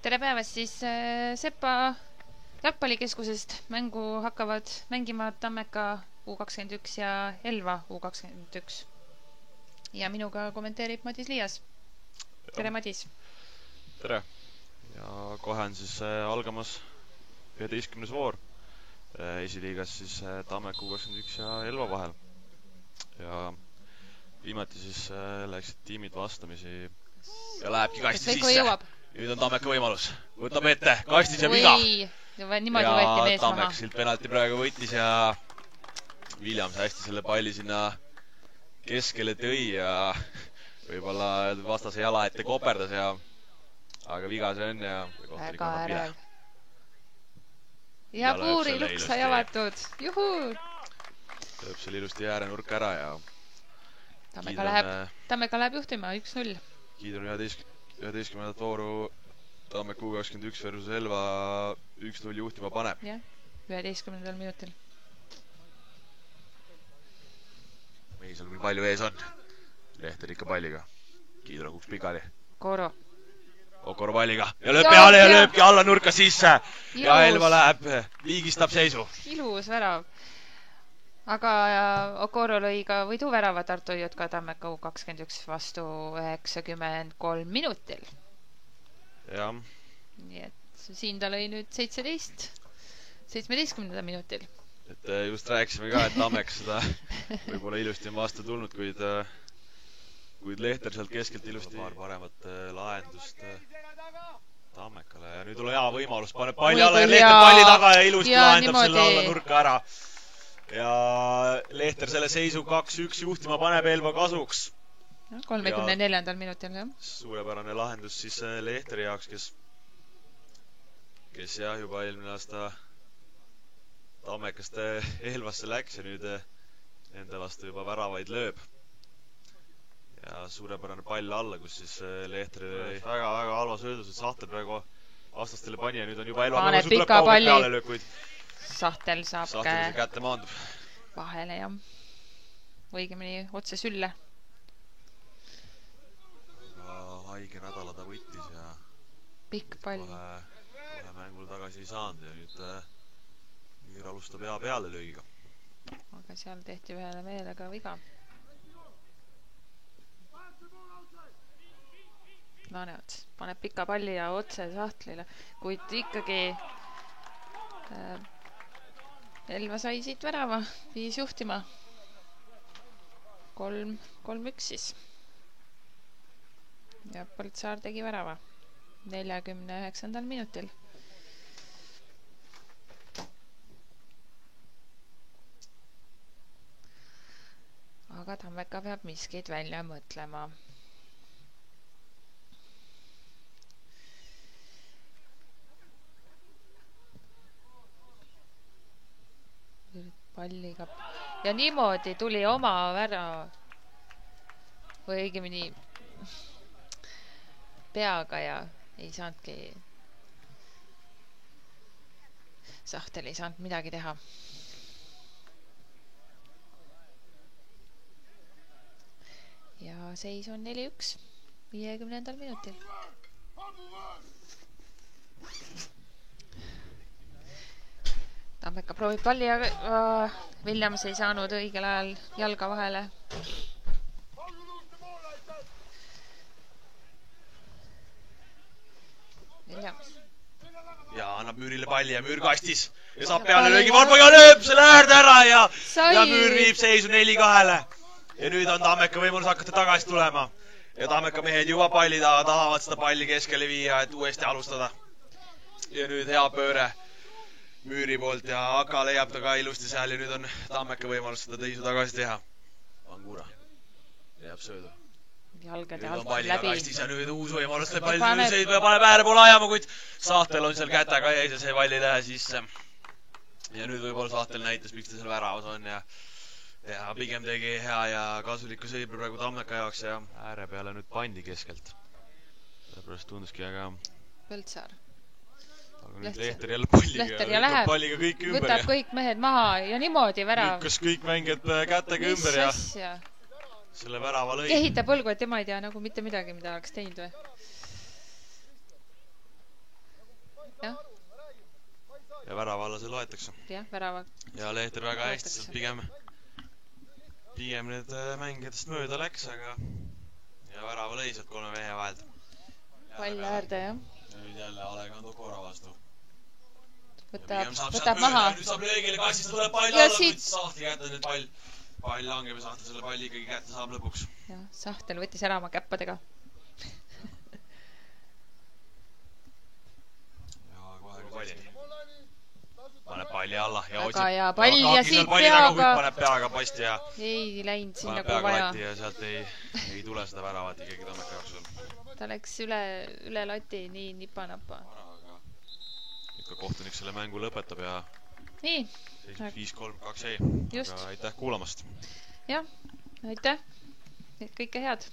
Tere päevast siis Sepa jalgpallikeskusest mängu hakkavad mängima Tammeka U21 ja Elva U21. Ja minuga kommenteerib Madis Liias. Tere Madis. Tere. Ja kohe on siis algamas 11. voor. Esiliigas siis Tammeka U21 ja Elva vahel. Ja viimati siis läksid tiimid vastamisi ja lähebki kasti sisse. Nüüd on Tammeka võimalus. Võtab ette, kastis ja viga. Ja Tammeka silt penalti praegu võttis ja Williams hästi selle palli sinna keskele tõi ja võib-olla vastase jala ette koperdas ja aga viga see on ja väga ärev. Ja puuri luks sai avatud. Juhuu! Lõeb selle ilusti äärenurk ära ja Tammeka läheb juhtima 1-0. Kiidun 11. vooru Tammeka U21 versus Elva 1-0 juhtima paneb. Jah, 11. minutil. Meisal küll palju ees on. Lehter ikka palliga. Kiidro kuks pikali. Koro. Okoro palliga. Ja lööb peale ja lööbki alla nurka sisse. Ja Elva läheb, liigistab seisu. Ilus värav. Aga Okoro lõi ka võiduvärava Tartu IJK Tammeka U21 vastu 93 minutil. Jah. Nii et siin ta lõi nüüd 17 minutil. Et just rääkisime ka, et Tammeka seda võib-olla ilusti on vastu tulnud, kuid Lehter sealt keskelt ilusti paar paremat lahendust Tammekale. Ja nüüd on hea võimalus, paneb palli alla ja Lehter palli taga ja ilusti lahendab selle alla nurka ära. Ja Lehter selle seisu 2-1 juhtima paneb Elva kasuks. 34. minutil, jah. Suurepärane lahendus siis Lehteri jaoks, kes jah, juba eelmine aasta Tammekast Elvasse läks ja nüüd enda vastu juba väravaid lööb. Ja suurepärane pall alla, kus siis Lehter väga halva söödus, et Sahtel praegu vastastele pani ja nüüd on juba Elva paneb pika palli. Sahtel saab kätte maandub. Vahele, jah. Õigemini otse sülle. Haige nädala ta võttis ja pikk pall. Kohe mängul tagasi ei saanud ja nüüd alustab hea peale löögiga. Aga seal tehti ühele meelega viga. No näed, paneb pika palli ja otse Sahtlile, kuid ikkagi Elva sai siit värava, 5 juhtima. 3-1 siis. Ja Põldsaar tegi värava 49. minutil. Aga Tammeka peab miskid välja mõtlema. Palliga. Ja niimoodi tuli oma värava või õigemini peaga ja ei saanudki Sahtel ei saanud midagi teha. Ja seis on 4-1 50. minutil. Tammeka proovib palli ja Williams ei saanud õigel ajal jalga vahele. Williams. Ja annab Müürile palli ja Müür kastis. Ja saab peale löögi Varbo ja lööb selle äärde ära ja Müür viib seisu 4-2. Ja nüüd on Tammeka võimalus hakata tagasi tulema. Ja Tammeka mehed juba palli taha tahavad seda palli keskele viia, et uuesti alustada. Ja nüüd hea pööre Müüri poolt ja Aka leiab ta ka ilusti seal ja nüüd on Tammeka võimalus seda teisu tagasi teha. Pangura leiab söödu. Jalgade alt läbi. Nüüd on palliga kastis ja nüüd uus võimalus paneb ääre poole ajama, kuid Sahtel on seal kätega ees ja see palli lähe sisse. Ja nüüd võib-olla Sahtel näitas, miks ta seal väravas on ja pigem tegi hea ja kasulikku sõibri praegu Tammeka jaoks ja ääre peale nüüd pandi keskelt. Sellepärast tunduski aga Põldsaar. Aga nüüd Lehter jälle palliga kõik ümber. Võtab kõik mehed maha ja niimoodi värav. Lükkas kõik mängijad kätega ümber ja selle värava lõi. Kehitab õlgu, et tema ei tea nagu mitte midagi, mida oleks teinud või? ja värava alla see loetakse. Jah, värava. Ja Leeter väga hästi sealt pigem need mängijatest mööda läks, aga ja värava lõi sealt 3 mehe vahelt. Pall äärde, jah. Ja nüüd jälle Alejandro Cora vastu. Võtab maha. Nüüd saab löögile kassist, tuleb pall alla, võttis Sahtli kätte nüüd pall. Pall langeb ja Sahtel selle palli ikkagi kätte saab lõpuks. Ja, Sahtel võttis ära oma käppadega. Ja kohe palli. Paneb palli alla ja otsib. Väga hea pall ja siit peaga. Paneb peaga posti ja ei läinud sinna kui vaja. Ja sealt ei tule seda väravat ikkagi Tammeka jooksul. Ta läks üle lati nii nipa-napa. Ikka kohtunik selle mängu lõpetab ja nii. 5-3-2 jäi. Just. Aga aitäh kuulamast. Jah, aitäh. Kõike head.